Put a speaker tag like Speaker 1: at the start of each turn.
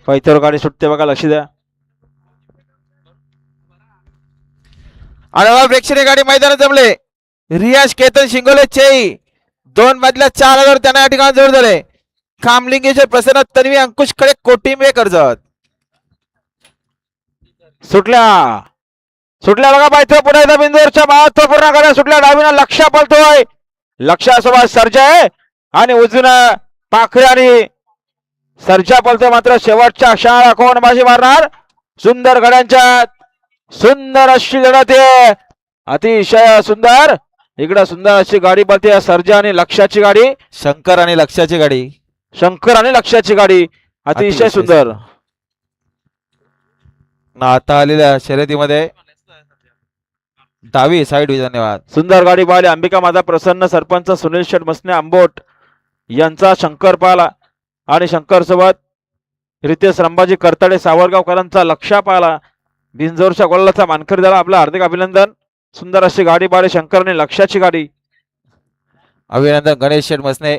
Speaker 1: पैथ्यावर गाडी सुटते बघा, लक्ष द्या.
Speaker 2: आणि प्रेक्षणीय गाडी मैदानात जमले. रियाज केतन शिंगोले चेई 2 मधल्या 4000 त्यांना या ठिकाणी जोड झाले. कामलिंगेश्वर प्रसन्न तन्वी अंकुश खडे कोटिंबे कर्जत.
Speaker 1: सुटल्या सुटल्या बघा पैथ्या पुढे बिंदूरच्या महत्वपूर्ण गाड्या सुटल्या. डावीनं लक्ष पळतोय, लक्षासोबत सर्जा आहे आणि उजवीनं पाखरे आणि सर्जा पळतोय. मात्र शेवटच्या क्षणाला कोण बाजी मारणार? सुंदर गाड्यांच्या सुंदर अशी लढत आहे, अतिशय सुंदर. इकडं सुंदर अशी गाडी पळते, सर्जा आणि लक्षाची गाडी,
Speaker 2: शंकर आणि लक्षाची गाडी,
Speaker 1: शंकर आणि लक्षाची गाडी, अतिशय सुंदर.
Speaker 2: आता आलेल्या शर्यतीमध्ये डावी साईड. धन्यवाद.
Speaker 1: सुंदर गाडी पाहिली. अंबिका माझा प्रसन्न, सरपंच सुनील शेठ मसने आंबोट यांचा शंकर पाहिला आणि शंकर सोबत रितेश संभाजी करताडे सावरगावकरांचा लक्षा पाहिला. बिंजोरच्या गोलाचा मानकरी झाला. आपलं हार्दिक अभिनंदन. सुंदर अशी गाडी पाहिली शंकर आणि लक्षाची गाडी.
Speaker 2: अभिनंदन गणेश शेठ मसने.